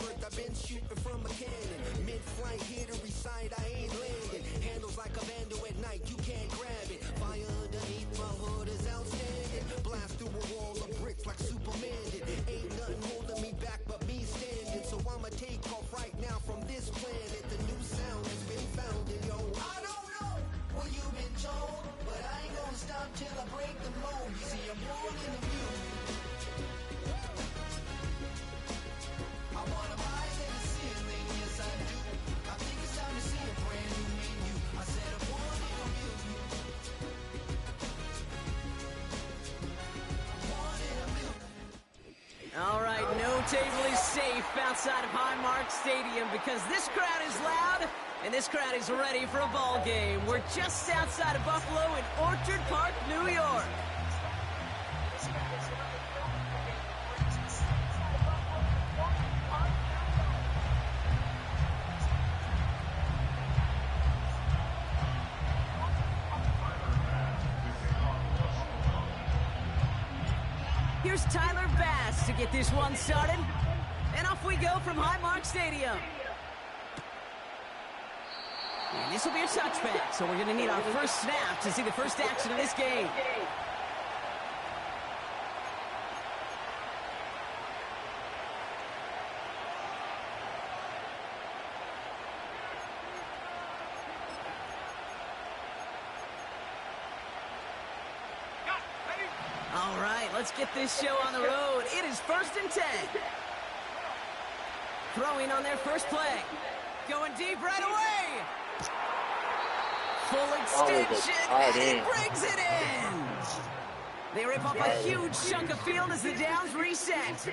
expert, I've been shooting from a cannon. Mid-flight, here to recite, I ain't landing. Handles like a vandal at night, you can't grab it. Fire underneath my hood is outstanding. Blast through a wall of bricks like Superman did. Ain't nothing holding me back but me standing. So I'ma take off right now from this planet. The new sound has been found in yo. I don't know what you've been told, but I ain't gonna stop till I break the mold. You see, I'm born in the music. I wanna rise in the ceiling, yes I do. I think it's time to see a brand new menu. I said I'm born in the music. All right, no table is safe outside of Highmark Stadium because this crowd is loud and this crowd is ready for a ball game. We're just outside of Buffalo in Orchard Park, New York. Here's Tyler Bass to get this one started. And off we go from Highmark Stadium. And this will be a touchback, so we're going to need our first snap to see the first action of this game. All right, let's get this show on the road. It is 1st and 10. Throwing on their first play. Going deep right away. Full extension, and he brings it in. They rip up a huge chunk of field as the downs reset.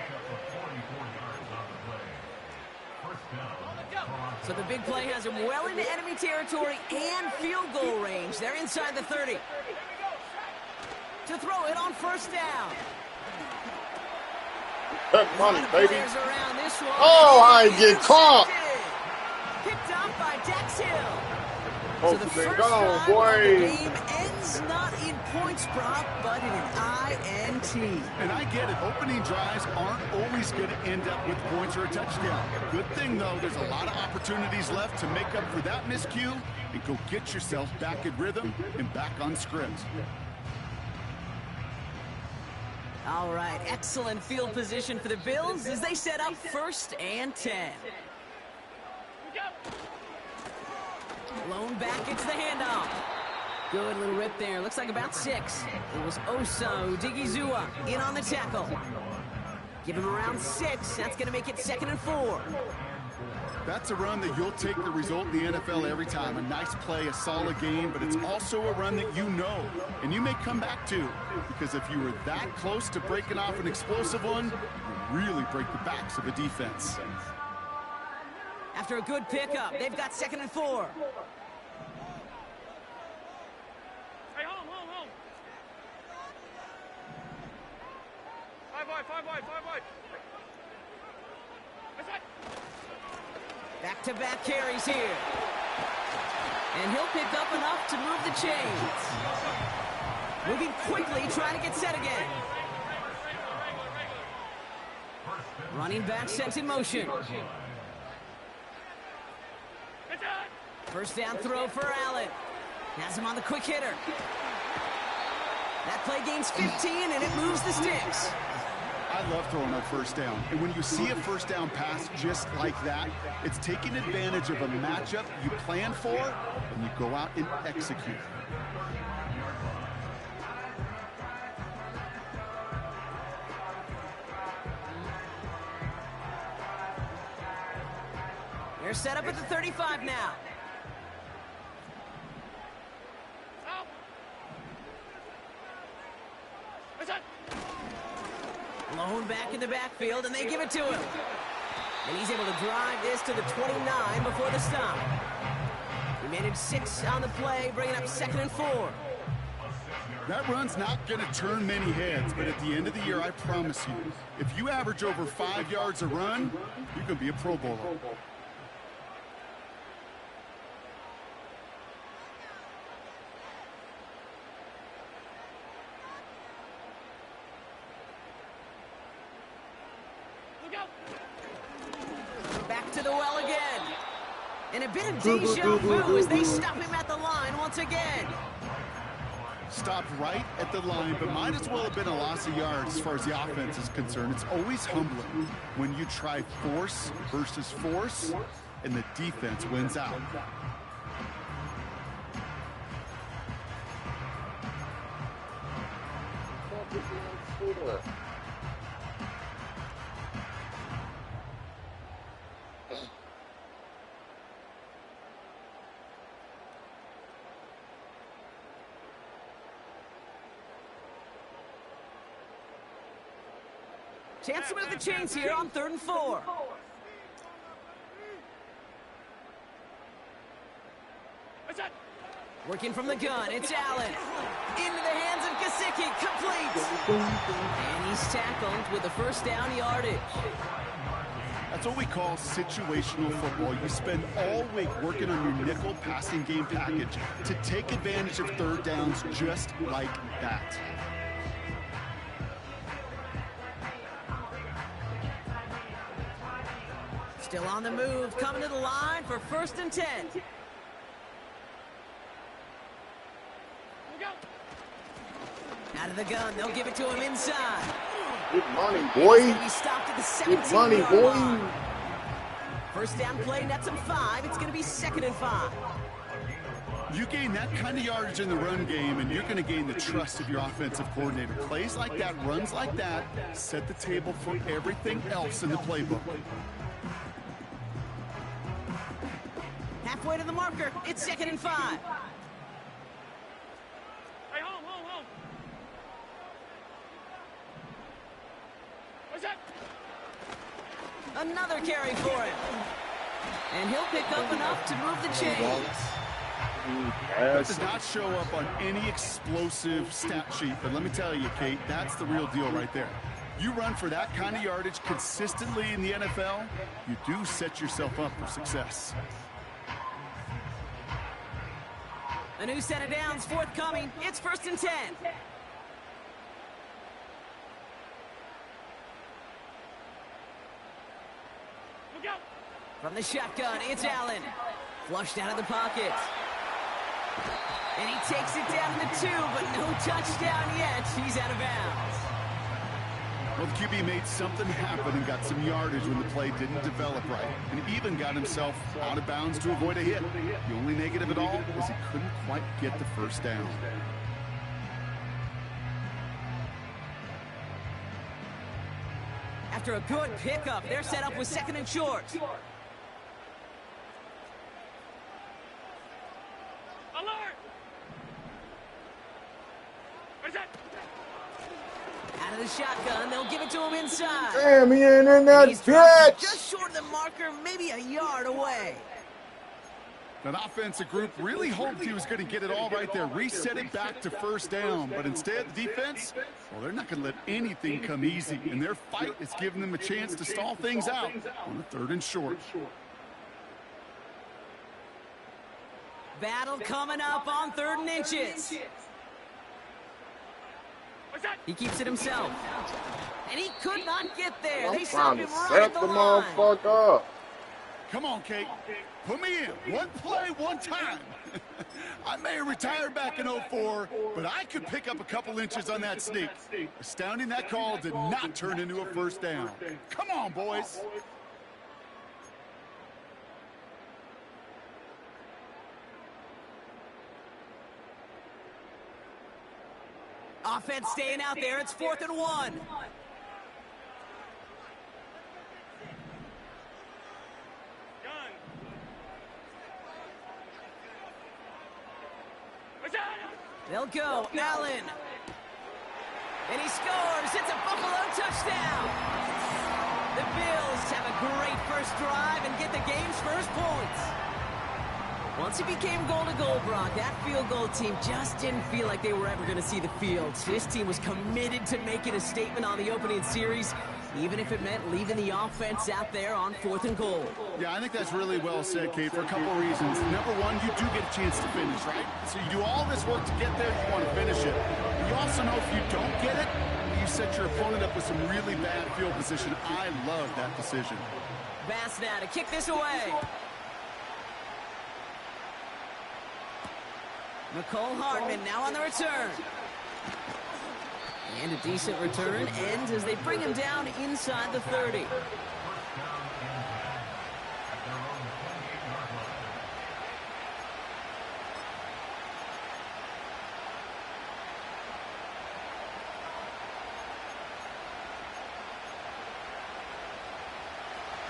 So the big play has him well into enemy territory and field goal range. They're inside the 30. To throw it on first down. That's money, baby. Around this one. Oh, I get caught. Picked up by Dex Hill. Oh, So the first drive of the game ends not in points prop, but in an INT. And I get it. Opening drives aren't always going to end up with points or a touchdown. Good thing, though, there's a lot of opportunities left to make up for that miscue and go get yourself back in rhythm and back on script. All right, excellent field position for the Bills as they set up 1st and 10. Blown back into the handoff. Good little rip there. Looks like about 6. It was Osa Odigizua in on the tackle. Give him around 6. That's going to make it 2nd and 4. That's a run that you'll take the result in the NFL every time. A nice play, a solid game, but it's also a run that you know, and you may come back to, because if you were that close to breaking off an explosive one, you really break the backs of a defense. After a good pickup, they've got 2nd and 4. Hey, home. 5 wide. Back-to-back carries here. And he'll pick up enough to move the chains. Moving quickly, trying to get set again. Running back sent in motion. First down throw for Allen. Has him on the quick hitter. That play gains 15, and it moves the sticks. I love throwing on first down. And when you see a first down pass just like that, it's taking advantage of a matchup you plan for, and you go out and execute. They're set up at the 35 now. Blown back in the backfield, and they give it to him. And he's able to drive this to the 29 before the stop. He managed 6 on the play, bringing up 2nd and 4. That run's not going to turn many heads, but at the end of the year, I promise you, if you average over 5 yards a run, you're going to be a Pro Bowler. Off to the well again. And a bit of deja vu as they stop him at the line once again. Stopped right at the line, but might as well have been a loss of yards as far as the offense is concerned. It's always humbling when you try force versus force, and the defense wins out. Chance to move the chains here on 3rd and 4. Working from the gun, it's Allen. Into the hands of Gesicki, complete. And he's tackled with a first down yardage. That's what we call situational football. You spend all week working on your nickel passing game package to take advantage of 3rd downs just like that. Still on the move, coming to the line for 1st and 10. Out of the gun, they'll give it to him inside. Good money, boy. He stopped at the 17 Good money, boy. line. First down play, nets him 5. It's going to be 2nd and 5. You gain that kind of yardage in the run game, and you're going to gain the trust of your offensive coordinator. Plays like that, runs like that, set the table for everything else in the playbook. Halfway to the marker, it's 2nd and 5. Hey, home, home, home. What's that? Another carry for him. And he'll pick up enough to move the chains. That does not show up on any explosive stat sheet, but let me tell you, Kate, that's the real deal right there. You run for that kind of yardage consistently in the NFL, you do set yourself up for success. A new set of downs forthcoming. It's 1st and 10. Look out. From the shotgun, it's Allen. Flushed out of the pocket. And he takes it down to 2, but no touchdown yet. He's out of bounds. Well, the QB made something happen and got some yardage when the play didn't develop right, and even got himself out of bounds to avoid a hit. The only negative at all was he couldn't quite get the first down. After a good pickup, they're set up with 2nd and short. Alert. What's that? Out of the shotgun, they'll give it to him inside. Damn, he ain't in that He's dropped pitch. just short of the marker, maybe a yard away. That offensive group really hoped he was going to get it all right there, reset it back to first down. But instead, the defense, well, they're not going to let anything come easy. And their fight is giving them a chance to stall things out on the 3rd and short. Battle coming up on 3rd and inches. What's that? He keeps it himself. And he could not get there. I'm They stopped trying to him right at set the the line. motherfucker up. Come on, Kate. Put me in. One play, one time. I may have retired back in 04, but I could pick up a couple inches on that sneak. Astounding that call did not turn into a first down. Come on, boys. Offense staying out there. It's 4th and 1. Gun. What's that? They'll go. Allen. And he scores. It's a Buffalo touchdown. The Bills have a great first drive and get the game's first points. Once it became goal-to-goal, Brock, that field goal team just didn't feel like they were ever going to see the field. This team was committed to making a statement on the opening series, even if it meant leaving the offense out there on 4th and goal. Yeah, I think that's really well said, Kate, for a couple of reasons. Number one, you do get a chance to finish, right? So you do all this work to get there, you want to finish it. You also know if you don't get it, you set your opponent up with some really bad field position. I love that decision. Bass now to kick this away. Nicole Hardman now on the return. And a decent return ends as they bring him down inside the 30.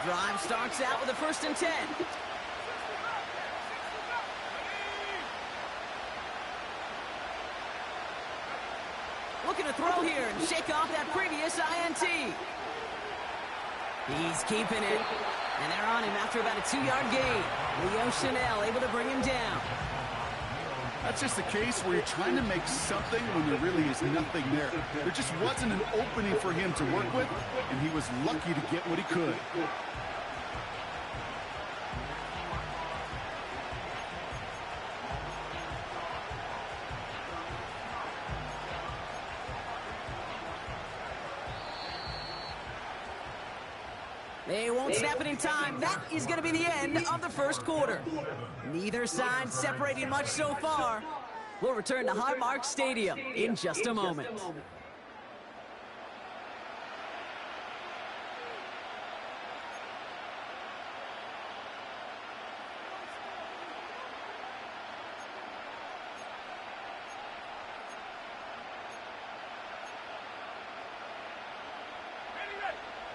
Drive starts out with a 1st and 10. Looking to throw here and shake off that previous INT. He's keeping it. And they're on him after about a 2-yard gain. Leo Chanel able to bring him down. That's just a case where you're trying to make something when there really is nothing there. There just wasn't an opening for him to work with, and he was lucky to get what he could. They won't snap it in time. That is going to be the end of the first quarter. Neither side separating much so far. We'll return to Highmark Stadium in just a moment.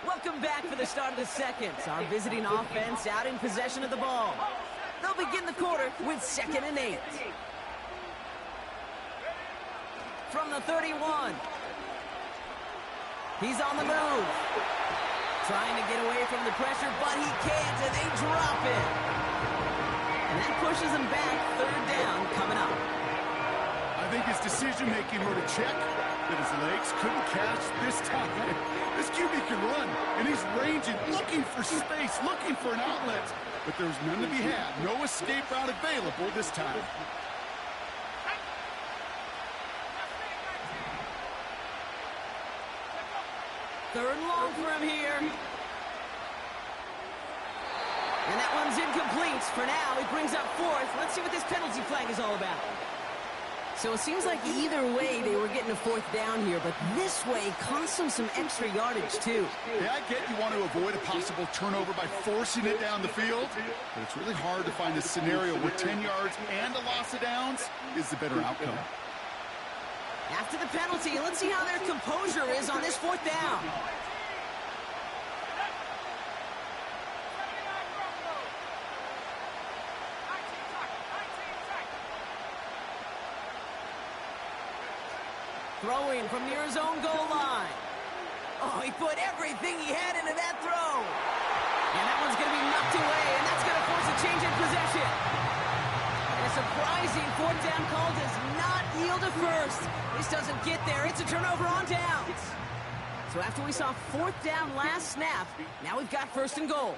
Welcome back for the start of the second. Our visiting offense out in possession of the ball. They'll begin the quarter with 2nd and 8. From the 31. He's on the move. Trying to get away from the pressure, but he can't, and they drop it. And that pushes him back. 3rd down coming up. I think his decision-making wrote a check that his legs couldn't catch this time. This QB can run, and he's ranging, looking for space, looking for an outlet. But there's none to be had. No escape route available this time. Third and long for him here. And that one's incomplete. For now, he brings up 4th. Let's see what this penalty flag is all about. So it seems like either way they were getting a 4th down here, but this way cost them some extra yardage too. Yeah, I get you want to avoid a possible turnover by forcing it down the field, but it's really hard to find a scenario where 10 yards and a loss of downs is the better outcome. After the penalty, let's see how their composure is on this 4th down. Throwing from near his own goal line. Oh, he put everything he had into that throw. And that one's going to be knocked away, and that's going to force a change in possession. And a surprising 4th down call does not yield a 1st. This doesn't get there. It's a turnover on downs. So after we saw 4th down last snap, now we've got 1st and goal.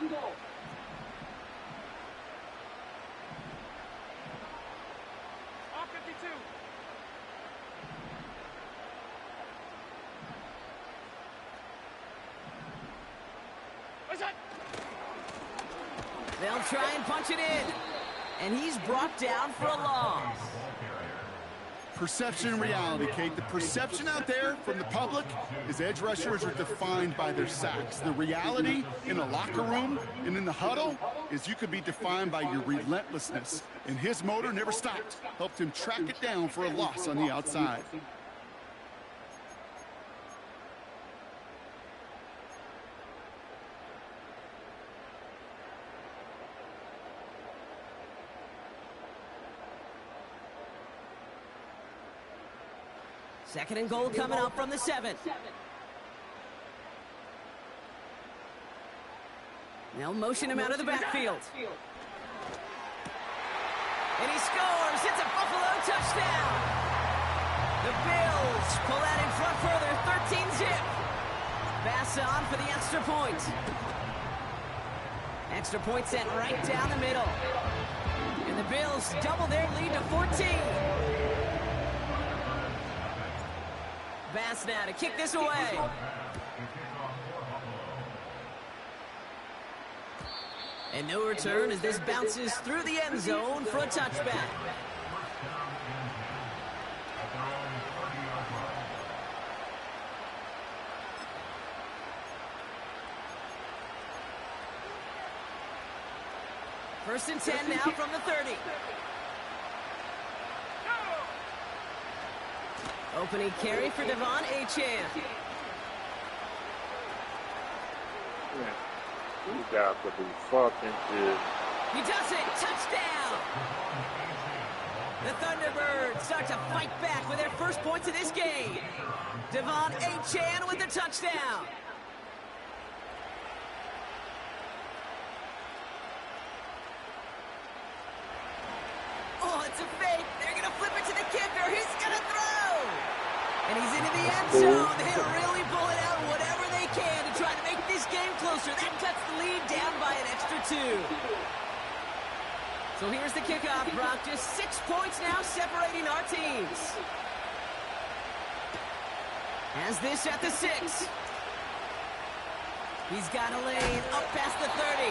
They'll try and punch it in. And he's brought down for a loss. Perception and reality, Kate. The perception out there from the public is edge rushers are defined by their sacks. The reality in the locker room and in the huddle is you could be defined by your relentlessness. And his motor never stopped. Helped him track it down for a loss on the outside. Second and goal coming up from the 7. They'll motion him out of the backfield. And he scores. It's a Buffalo touchdown. The Bills pull out in front further. 13-zip. Bass on for the extra point. Extra point sent right down the middle. And the Bills double their lead to 14. pass now to kick this away. And no return as this bounces through the end zone for a touchback. First and 10 now from the 30. Opening carry for Devon Achane. You got to be fucking good. He does it! Touchdown! The Thunderbirds start to fight back with their first points of this game. Devon Achane with the touchdown. Oh, it's a fake. They're going to flip it to the kicker. He's going to throw. And he's into the end zone. They're really pulling out whatever they can to try to make this game closer. That cuts the lead down by an extra 2. So here's the kickoff, Brock. Just 6 points now separating our teams. Has this at the 6. He's got a lane up past the 30.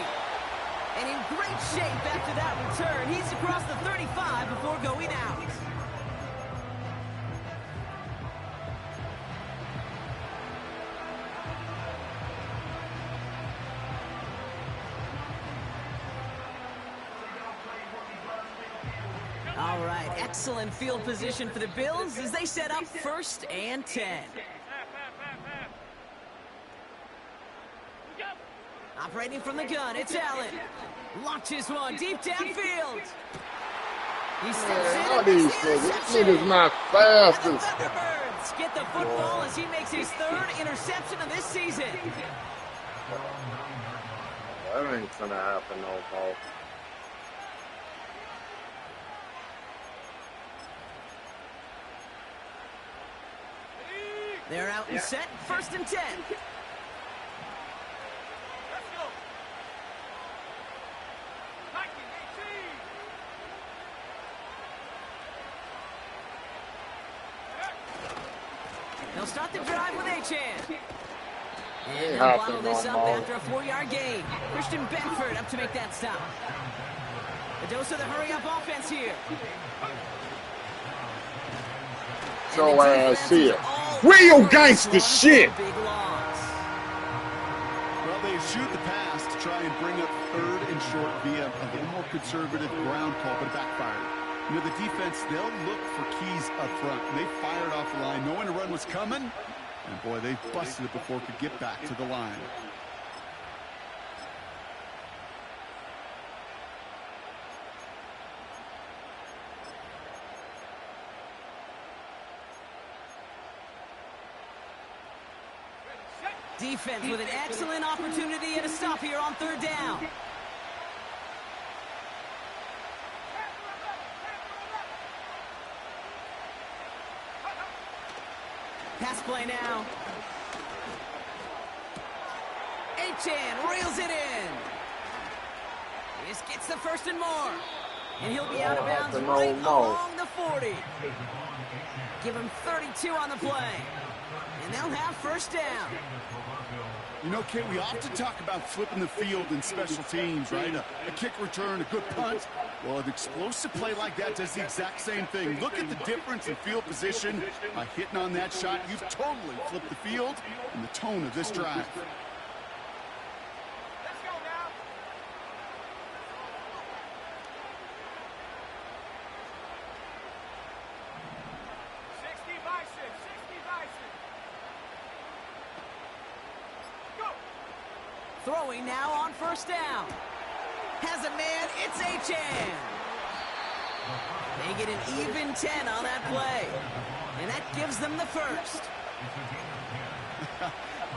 And in great shape after that return. He's across the 35 before going out. All right, excellent field position for the Bills as they set up 1st and 10. Operating from the gun, it's Allen. Launches one deep downfield. He steps in and makes the interception. This nigga's not fast. And the Thunderbirds get the football as he makes his 3rd interception of this season. That ain't gonna happen, no ball. They're out and set, 1st and 10. They'll start the drive with Achane. And they'll bottle this up after a 4-yard gain. Christian Benford up to make that stop. A dose of the hurry-up offense here. So ass here. Real gangster shit. Well, they shoot the pass to try and bring up 3rd and short via a little more conservative ground call, but it backfired. You know, the defense, they'll look for keys up front. And they fired off the line knowing a run was coming. And, boy, they busted it before it could get back to the line. Defense with an excellent opportunity and a stop here on 3rd down. Pass play now. Achane reels it in. This gets the 1st and more. And he'll be out of bounds right along the 40. Give him 32 on the play. And they'll have 1st down. You know, Kate, we often talk about flipping the field in special teams, right? A kick return, a good punt. Well, an explosive play like that does the exact same thing. Look at the difference in field position. By hitting on that shot, you've totally flipped the field and the tone of this drive. Let's go now. Throwing now on 1st down. Has a man, it's Achane. They get an even 10 on that play. And that gives them the 1st.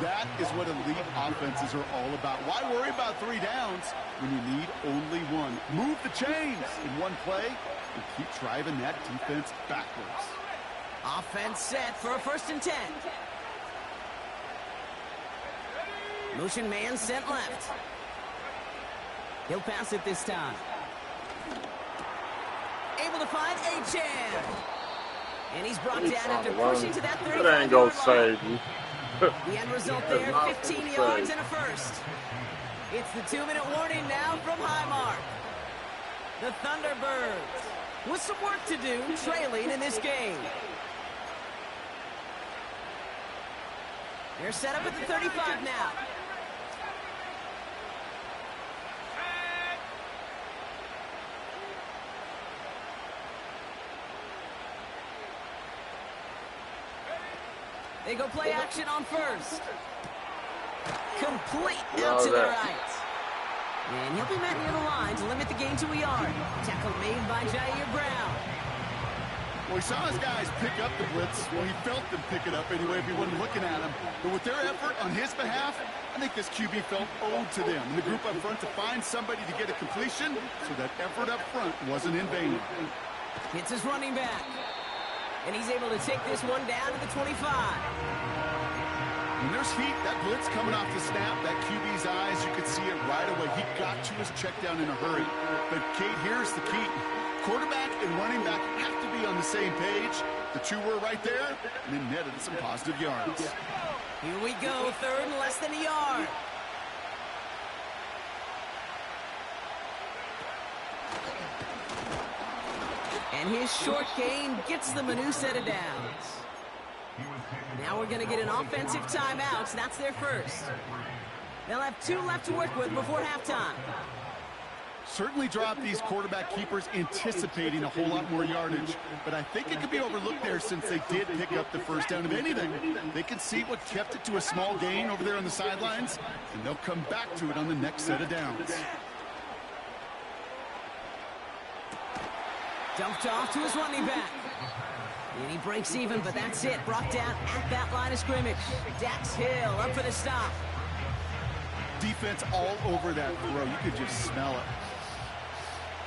That is what elite offenses are all about. Why worry about 3 downs when you need only 1? Move the chains in one play and keep driving that defense backwards. Offense set for a 1st and 10. Motion man sent left. He'll pass it this time. Able to find Achane. And he's brought He's down trying after to run. pushing to that It ain't gonna 35-yard line. save you. The end result That's there, not 15 gonna yards save. and a first. It's the 2-minute warning now from Highmark. The Thunderbirds with some work to do, trailing in this game. They're set up at the 35 now. They go play action on first. Complete out to the right. And he'll be met near the line to limit the gain to a yard. Tackle made by Jair Brown. Well, he saw his guys pick up the blitz. Well, he felt them pick it up anyway if he wasn't looking at him. But with their effort on his behalf, I think this QB felt owed to them. And the group up front to find somebody to get a completion so that effort up front wasn't in vain. Hits his running back. And he's able to take this one down to the 25. When there's heat, that blitz coming off the snap, that QB's eyes, you could see it right away. He got to his check down in a hurry. But, Kate, here's the key. Quarterback and running back have to be on the same page. The two were right there, and then netted some positive yards. Here we go, third and less than a yard. And his short gain gets them a new set of downs. Now we're going to get an offensive timeout, so that's their first. They'll have 2 left to work with before halftime. Certainly dropped these quarterback keepers anticipating a whole lot more yardage, but I think it could be overlooked there since they did pick up the first down. If anything, they can see what kept it to a small gain over there on the sidelines, and they'll come back to it on the next set of downs. Dumped off to his running back. And he breaks even, but that's it. Brought down at that line of scrimmage. Dax Hill up for the stop. Defense all over that throw. You could just smell it.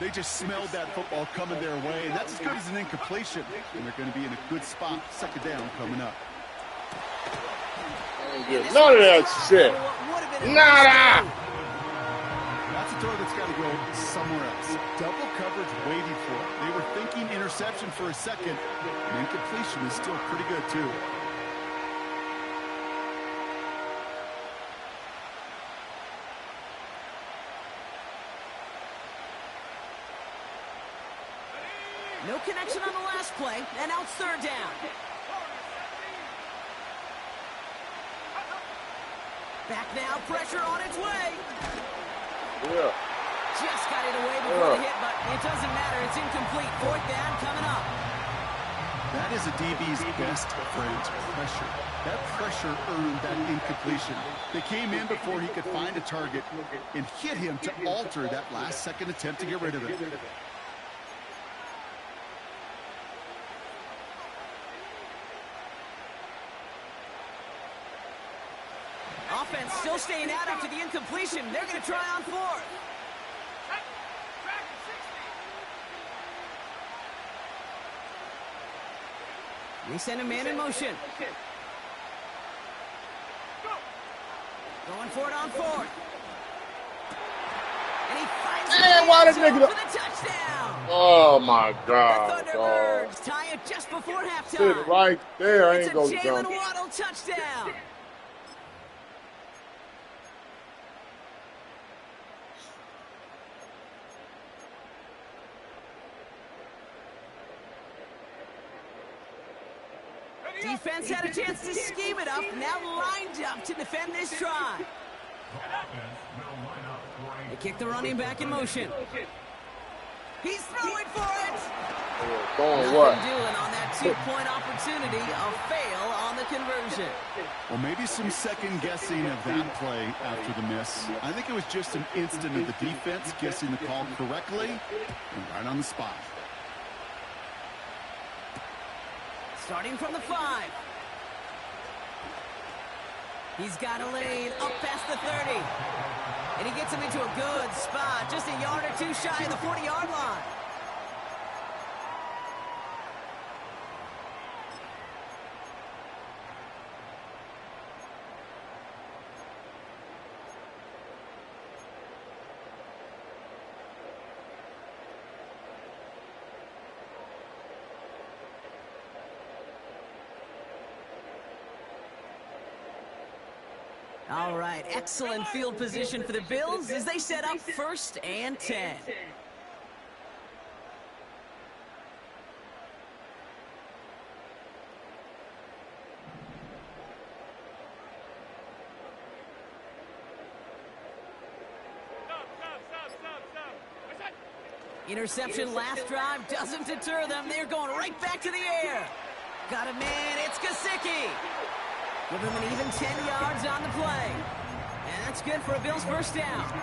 They just smelled that football coming their way, and that's as good as an incompletion. And they're going to be in a good spot. Second down coming up. None of that shit. Nada. That's a throw that's got to go somewhere else. Double coverage waiting for it. They were thinking interception for a second, and incompletion is still pretty good, too. No connection on the last play, and now it's third down. Back now, pressure on its way. Yeah. Just got it away before the hit, but it doesn't matter. It's incomplete. Fourth down coming up. That is a DB's best friend, pressure. That pressure earned that incompletion. They came in before he could find a target and hit him to alter that last-second attempt to get rid of it. Offense still staying out after the incompletion. They're going to try on fourth. They send a man in motion. Going for it on fourth. And he finds it for the touchdown. Oh my God. The Thunderbirds tie it just before halftime. Sit right there. I ain't gonna It's a jump. Jalen Waddle touchdown. Defense had a chance to scheme it up, now lined up to defend this try. They kick the running back in motion. He's throwing for it. Going what? Doing on that 2-point opportunity, a fail on the conversion. Well, maybe some second guessing of that play after the miss. I think it was just an instant of the defense guessing the call correctly and right on the spot. Starting from the 5. He's got a lane up past the 30. And he gets him into a good spot, just a yard or two shy of the 40-yard line. All right, excellent field position for the Bills as they set up 1st and 10. Interception last drive doesn't deter them. They're going right back to the air. Got a man, it's Gesicki. Give him an even 10 yards on the play. And that's good for a Bills 1st down.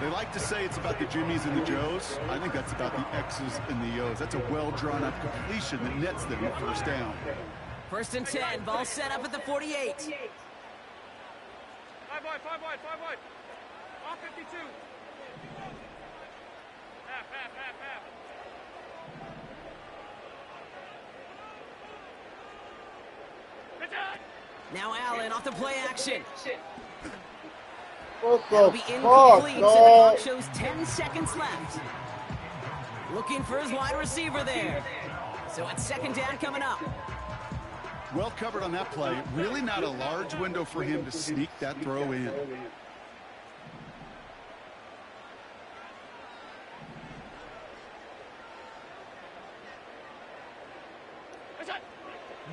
They like to say it's about the Jimmies and the Joes. I think that's about the X's and the O's. That's a well-drawn-up completion that nets them a 1st down. 1st and 10, ball set up at the 48. 5 wide. All 52. Half. Now Allen off the play action. What That'll the be fuck, incomplete, so the dog? clock shows 10 seconds left. Looking for his wide receiver there. So it's 2nd down coming up. Well covered on that play. Really not a large window for him to sneak that throw in.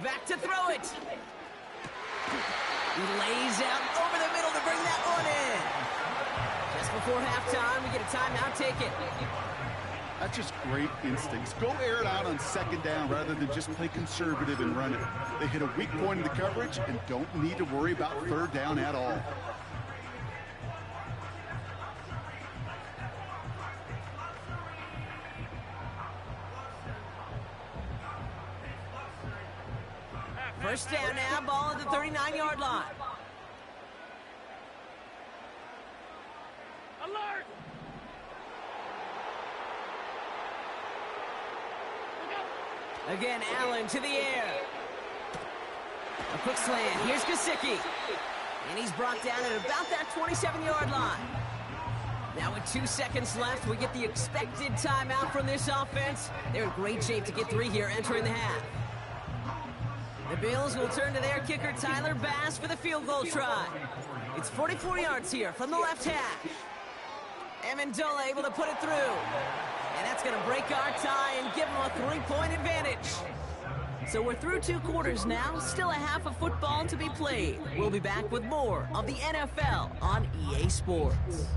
Back to throw it. He lays out over the middle to bring that one in. Just before halftime, we get a timeout. Take it. That's just great instincts. Go air it out on 2nd down rather than just play conservative and run it. They hit a weak point in the coverage and don't need to worry about 3rd down at all. First down now, ball at the 39-yard line. Alert! Again, Allen to the air. A quick slant. Here's Gesicki. And he's brought down at about that 27-yard line. Now with 2 seconds left, we get the expected timeout from this offense. They're in great shape to get 3 here entering the half. The Bills will turn to their kicker, Tyler Bass, for the field goal try. It's 44 yards here from the left hash. Amendola able to put it through. And that's going to break our tie and give them a 3-point advantage. So we're through 2 quarters now. Still a half of football to be played. We'll be back with more of the NFL on EA Sports.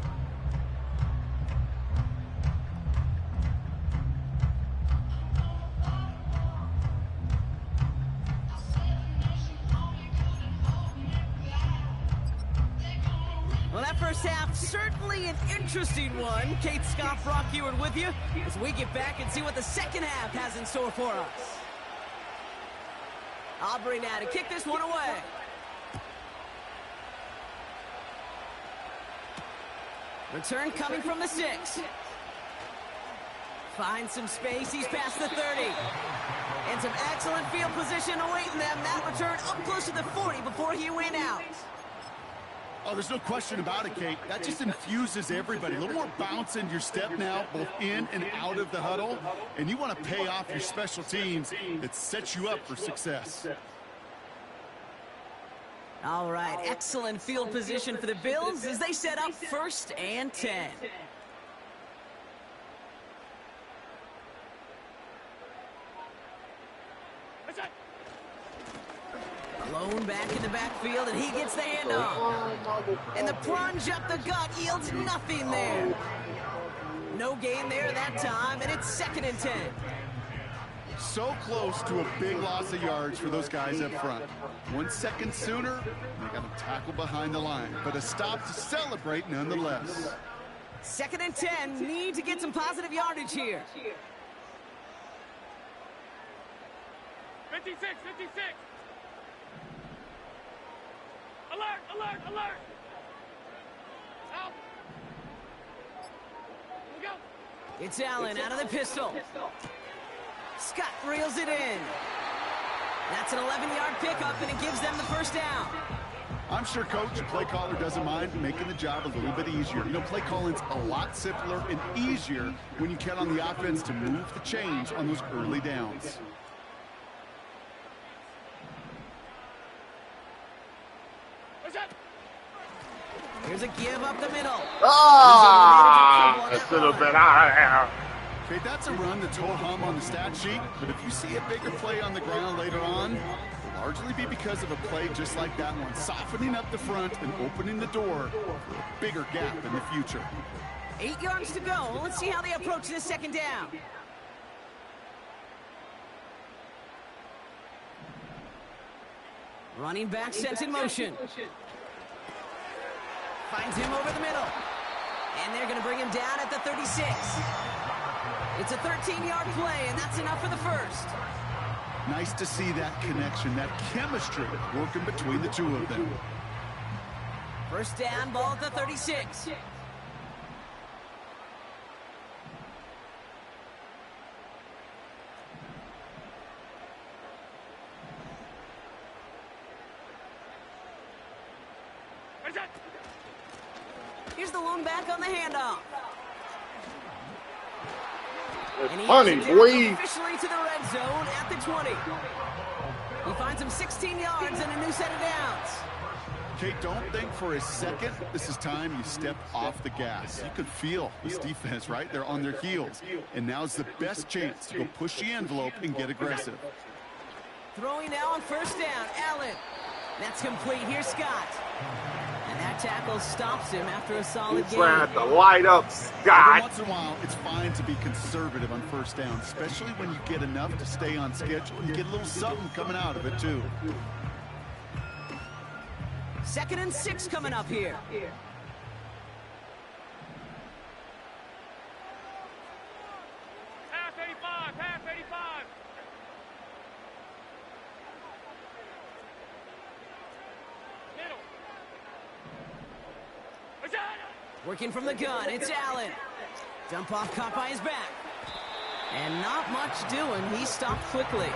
Well, that first half, certainly an interesting one. Kate Scott, Brock Ewart with you as we get back and see what the second half has in store for us. Aubrey now to kick this one away. Return coming from the 6. Finds some space, he's past the 30. And some excellent field position awaiting them. That return up close to the 40 before he went out. Oh, there's no question about it, Kate. That just infuses everybody. A little more bounce in your step now, both in and out of the huddle. And you want to pay off your special teams. It sets you up for success. All right, excellent field position for the Bills as they set up 1st and 10. Alone back in the backfield, and he gets the handoff. And the plunge up the gut yields nothing there. No gain there that time, and it's 2nd and 10. So close to a big loss of yards for those guys up front. 1 second sooner, they got to tackle behind the line. But a stop to celebrate nonetheless. 2nd and 10, need to get some positive yardage here. 56. Alert! Out! Here we go. It's Allen out of the pistol. Scott reels it in. That's an 11-yard pickup, and it gives them the 1st down. I'm sure coach and play caller doesn't mind making the job a little bit easier. You know, play calling's a lot simpler and easier when you count on the offense to move the chains on those early downs. Here's a give up the middle. Ah, that should have been out of there. Okay, that's a run that's whole hum on the stat sheet, but if you see a bigger play on the ground later on, it'll largely be because of a play just like that one, softening up the front and opening the door for a bigger gap in the future. 8 yards to go. Let's see how they approach this second down. Running back sent in motion. Finds him over the middle. And they're going to bring him down at the 36. It's a 13-yard play, and that's enough for the first. Nice to see that connection, that chemistry working between the two of them. First down, ball at the 36. Here's the lone back on the handoff. It's funny, boy. Officially to the red zone at the 20. He finds him 16 yards and a new set of downs. Okay, don't think for a second this is time you step off the gas. You could feel this defense, right? They're on their heels. And now's the best chance to go push the envelope and get aggressive. Throwing now on first down, Allen. That's complete. Here's Scott. And that tackle stops him after a solid He's game. trying to light up Every Scott. once in a while, it's fine to be conservative on first down, especially when you get enough to stay on schedule. You get a little something coming out of it, too. 2nd and 6 coming up here. Half 85, half 85. Middle. Working from the gun, it's Allen. Dump off caught by his back. And not much doing. He stopped quickly.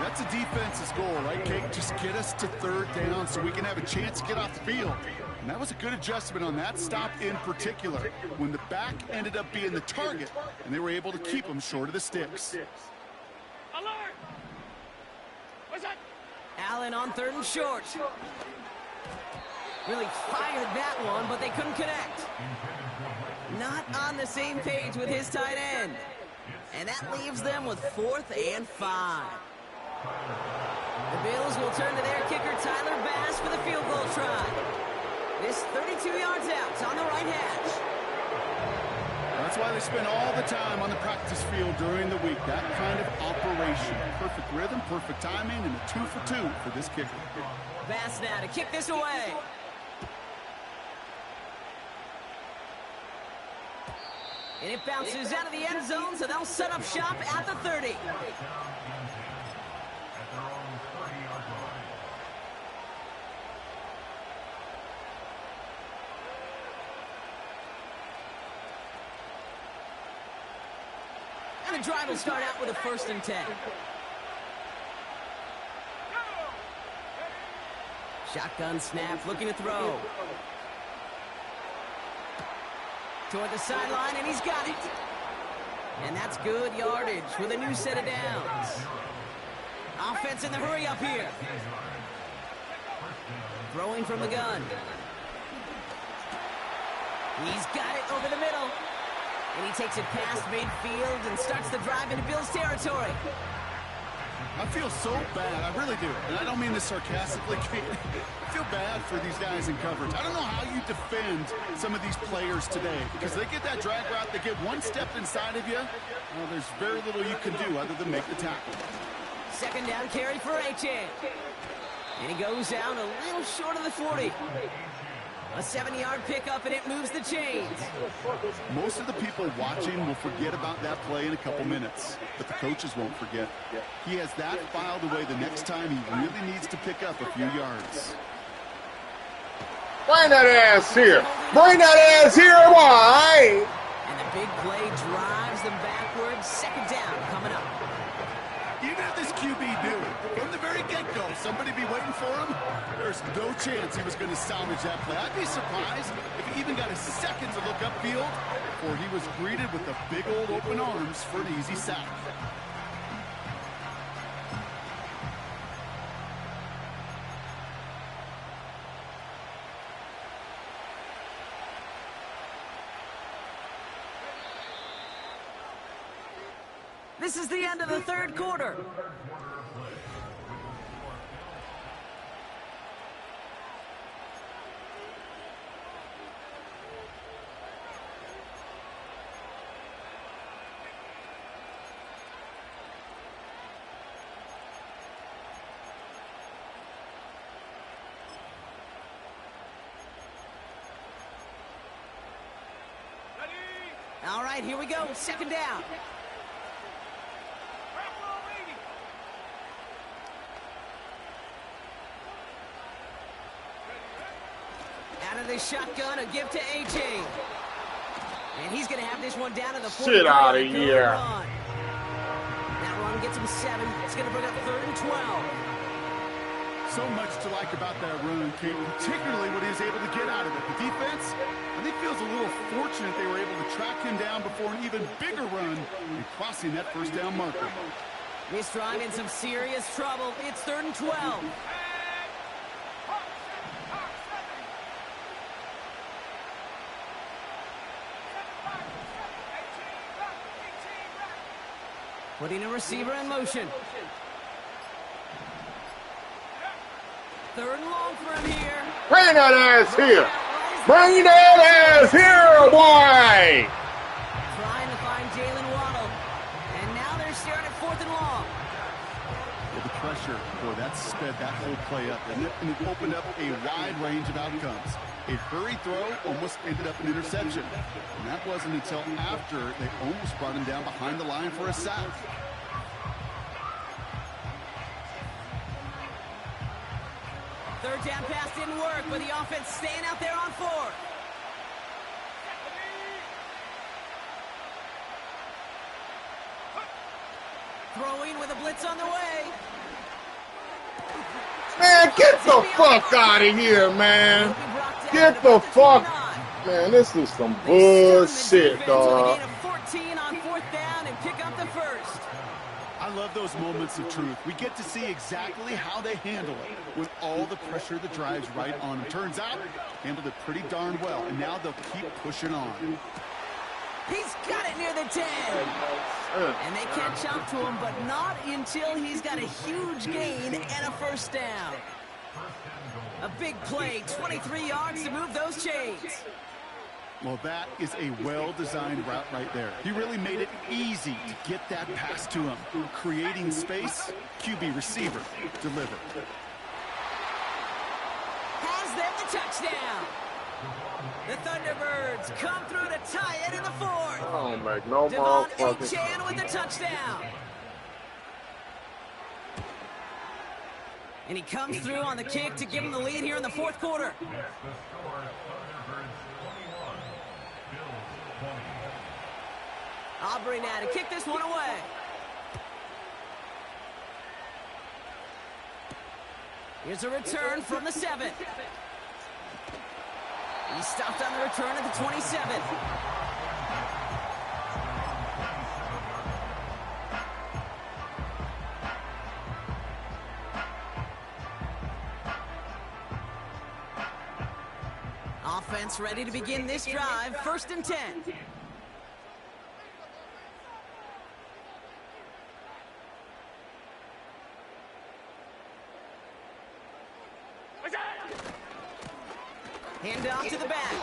That's a defense's goal, right, Kate? Just get us to third down so we can have a chance to get off the field. And that was a good adjustment on that stop in particular, when the back ended up being the target, and they were able to keep him short of the sticks. Alert! What's that? Allen on 3rd and short. Really fired that one, but they couldn't connect. Not on the same page with his tight end. And that leaves them with 4th and 5. The Bills will turn to their kicker, Tyler Bass, for the field goal try. This 32 yards out on the right hash. That's why they spend all the time on the practice field during the week. That kind of operation. Perfect rhythm, perfect timing, and a 2 for 2 for this kicker. Bass now to kick this away. And it bounces out of the end zone, so they'll set up shop at the 30. And the drive will start out with a 1st and 10. Shotgun snap, looking to throw. Toward the sideline, and he's got it. And that's good yardage with a new set of downs. Offense in the hurry up here. Throwing from the gun. He's got it over the middle. And he takes it past midfield and starts the drive into Bills territory. I feel so bad, I really do, and I don't mean this sarcastically. I feel bad for these guys in coverage. I don't know how you defend some of these players today, because they get that drag route, they get one step inside of you, well, there's very little you can do other than make the tackle. 2nd down carry for Achan. And he goes down a little short of the 40. A 70-yard pickup, and it moves the chains. Most of the people watching will forget about that play in a couple minutes, but the coaches won't forget. He has that filed away the next time he really needs to pick up a few yards. Bring that ass here. Bring that ass here. Why? And the big play drives them backwards. 2nd down coming up. Even if this QB knew from the very get-go somebody be waiting for him, there's no chance he was going to salvage that play. I'd be surprised if he even got a second to look upfield before he was greeted with the big old open arms for an easy sack. This is the end of the third quarter. All right, here we go. Second down. Out of the shotgun, a give to A.J. And he's going to have this one down to the 40. Shit out of here. That run gets him 7. It's going to bring up 3rd and 12. So much to like about that run, Kate, particularly what he was able to get out of it. The defense, I think, feels a little fortunate they were able to track him down before an even bigger run and crossing that first down marker. This drive in some serious trouble. It's 3rd and 12. Putting a receiver in motion. 3rd and long for him here. Bring that ass here. Bring that ass here, boy. Trying to find Jalen Waddle. And now they're staring at 4th and long. Well, the pressure, boy, that sped that whole play up, and it opened up a wide range of outcomes. A hurried throw almost ended up an interception. And that wasn't until after they almost brought him down behind the line for a sack. Third down pass didn't work, but the offense staying out there on 4th. Throwing with a blitz on the way. Man, get the fuck out of here, man. Get the fuck. Man, this is some bullshit, dog. 14 on 4th down and pick up the first. I love those moments of truth. We get to see exactly how they handle it with all the pressure that drives right on them. Turns out, handled it pretty darn well, and now they'll keep pushing on. He's got it near the 10. And they catch up to him, but not until he's got a huge gain and a first down. A big play, 23 yards to move those chains. Well, that is a well-designed route right there. He really made it easy to get that pass to him. Creating space, QB receiver, deliver. Has them the touchdown. The Thunderbirds come through to tie it in the 4th. I don't make no Devon motherfucking Achane with the touchdown. And he comes through on the kick to give him the lead here in the 4th quarter. Aubrey now to kick this one away. Here's a return from the 7. He stopped on the return at the 27. Offense ready to begin this drive. 1st and 10. Hand off to the back.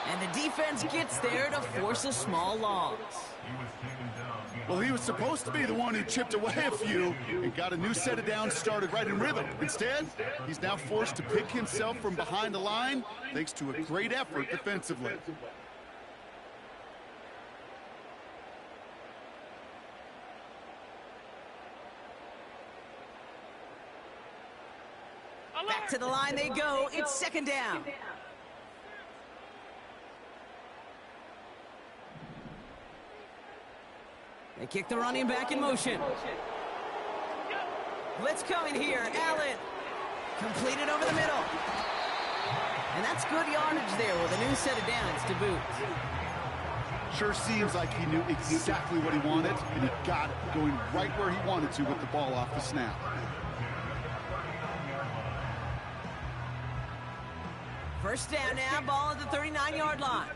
And the defense gets there to force a small loss. Well, he was supposed to be the one who chipped away a few and got a new set of downs started right in rhythm. Instead, he's now forced to pick himself from behind the line thanks to a great effort defensively. Back to the line they go. It's 2nd down. They kick the running back in motion. Blitz coming here. Allen. Completed over the middle. And that's good yardage there with a new set of downs to boot. Sure seems like he knew exactly what he wanted, and he got it, going right where he wanted to with the ball off the snap. First down now, ball at the 39-yard line.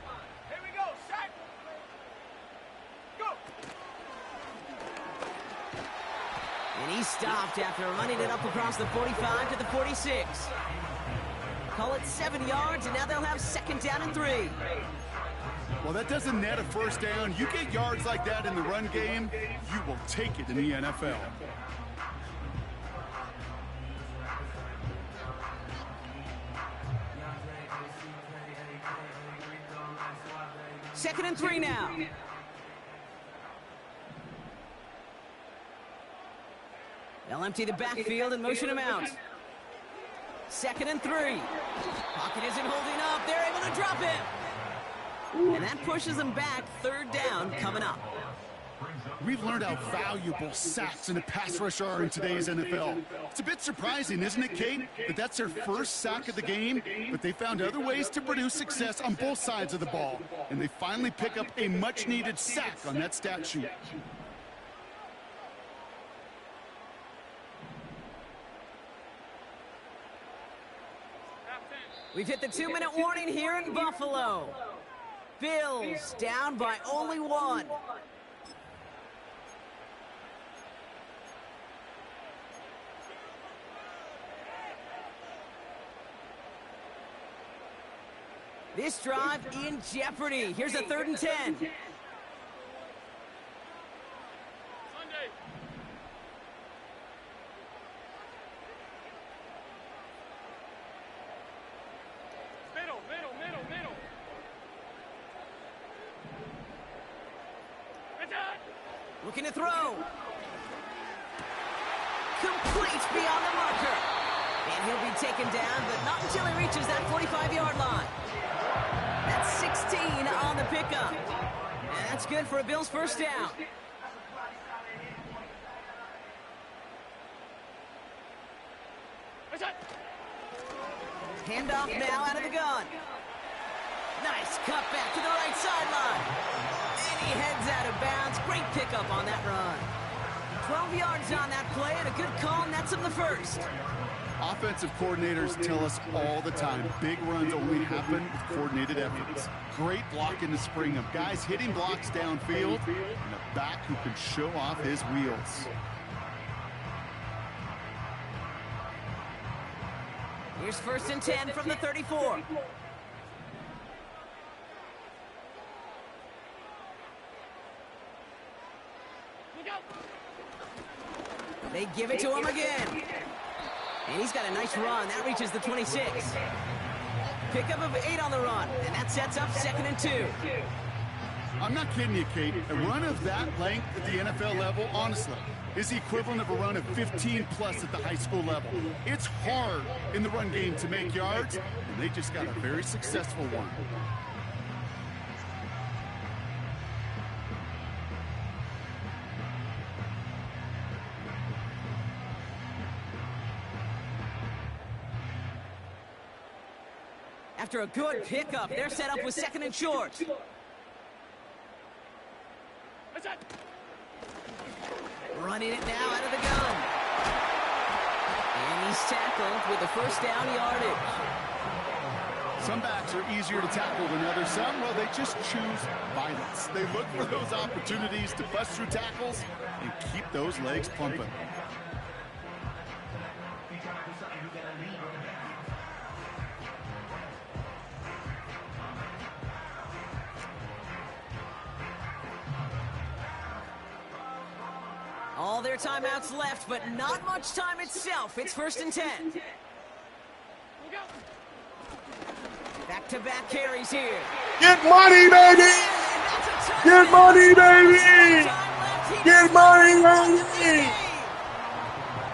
Here we go, set. Go. And he stopped after running it up across the 45 to the 46. Call it 7 yards, and now they'll have 2nd down and 3. Well, that doesn't net a first down. You get yards like that in the run game, you will take it in the NFL. Second and 3 now. They'll empty the backfield and motion him out. 2nd and 3. Pocket isn't holding up. They're able to drop it. And that pushes them back. 3rd down coming up. We've learned how valuable sacks and a pass rush are in today's NFL. It's a bit surprising, isn't it, Kate, that that's their first sack of the game, but they found other ways to produce success on both sides of the ball, and they finally pick up a much-needed sack on that stat sheet. We've hit the 2-minute warning here in Buffalo. Bills down by only 1. This drive in jeopardy. Here's a 3rd and 10. Sunday. Middle. It's out. Looking to throw. Complete beyond the marker. And he'll be taken down, but not until he reaches that 45-yard line. That's 16 on the pickup. And that's good for a Bills 1st down. It's out. Handoff now out of the gun. Nice cut back to the right sideline. And he heads out of bounds. Great pickup on that run. 12 yards on that play and a good call nets him the 1st. Offensive coordinators tell us all the time, big runs only happen with coordinated efforts. Great block in the spring of guys hitting blocks downfield and a back who can show off his wheels. Here's 1st and 10 from the 34. Look out. They give it to him again. And he's got a nice run. That reaches the 26. Pickup of 8 on the run. And that sets up 2nd and 2. I'm not kidding you, Kate. A run of that length at the NFL level, honestly, is the equivalent of a run of 15-plus at the high school level. It's hard in the run game to make yards, and they just got a very successful one. After a good pickup, they're set up with 2nd and short. It's out. Running it now out of the gun. And he's tackled with the 1st down yardage. Some backs are easier to tackle than others. Some, well, they just choose violence. They look for those opportunities to bust through tackles and keep those legs pumping. All their timeouts left, but not much time itself. It's 1st and 10. Look out. Back-to-back carries here. Get money, baby! Get money, baby! Get money, baby!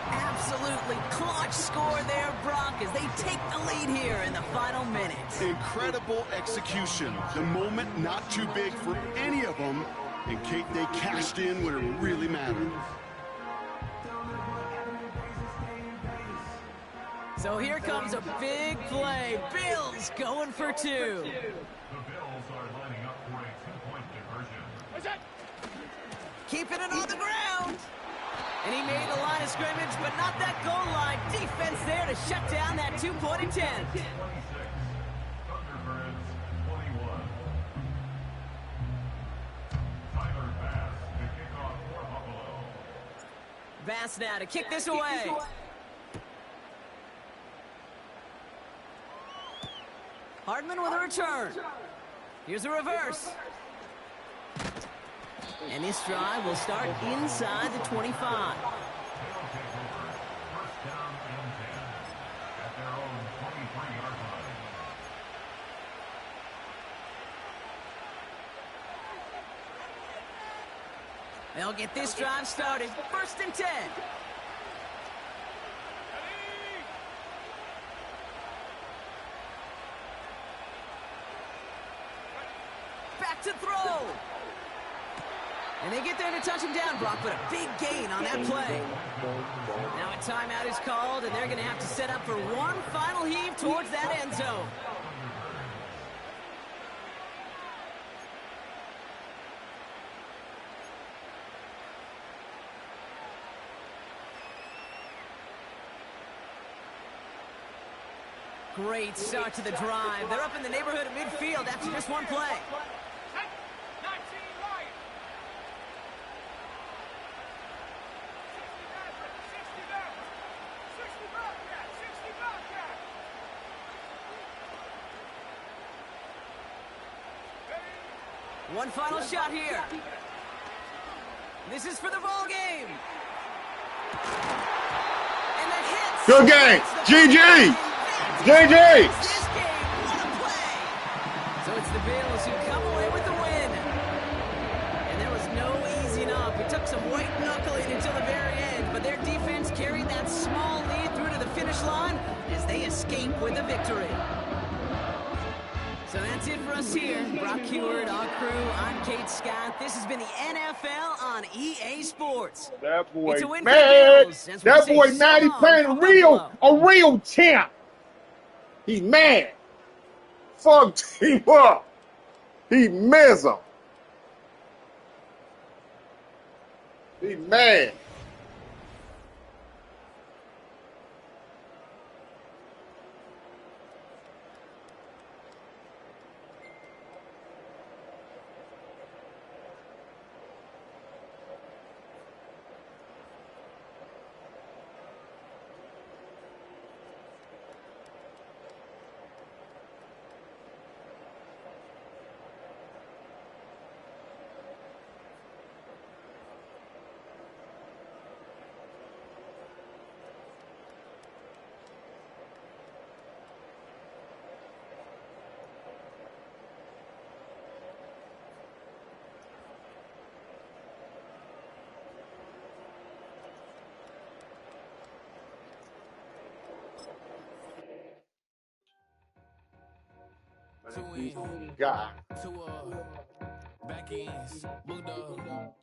Absolutely clutch score there, Brock, as they take the lead here in the final minutes. Incredible execution. The moment not too big for any of them. And Kate, they cashed in when it really mattered. So here comes a big play. Bills going for 2. The Bills are lining up for a 2-point conversion. It's out. Keeping it on the ground. And he made the line of scrimmage, but not that goal line. Defense there to shut down that 2-point attempt. 26. Thunderbirds 21. Tyler Bass, the kickoff for Buffalo. pass now to kick this away. Hardman with a return. Here's a reverse. And this drive will start inside the 25. They'll take over. First down and 10 at their own 23-yard line. They'll get this drive started. First and 10. Back to throw. And they get there to touch him down, Brock, but a big gain on that play. Now a timeout is called, and they're going to have to set up for one final heave towards that end zone. Great start to the drive. They're up in the neighborhood of midfield after just one play. 19 right. 60 back. 60 back. 60 back. One final shot here. This is for the ball game. And that hits. Good game. GG. GG. This game, what a play. So it's the Bills who come away with the win. And there was no easing up. It took some white knuckling until the very end, but their defense carried that small lead through to the finish line as they escape with a victory. So that's it for us here. Brock Heward, our crew, I'm Kate Scott. This has been the NFL on EA Sports. That boy It's a win for mad. the Bills, as we That say boy mad. He so playing long for a real champ. He mad. Fucked him up. He miss him. He mad. God. Back ends, booked up.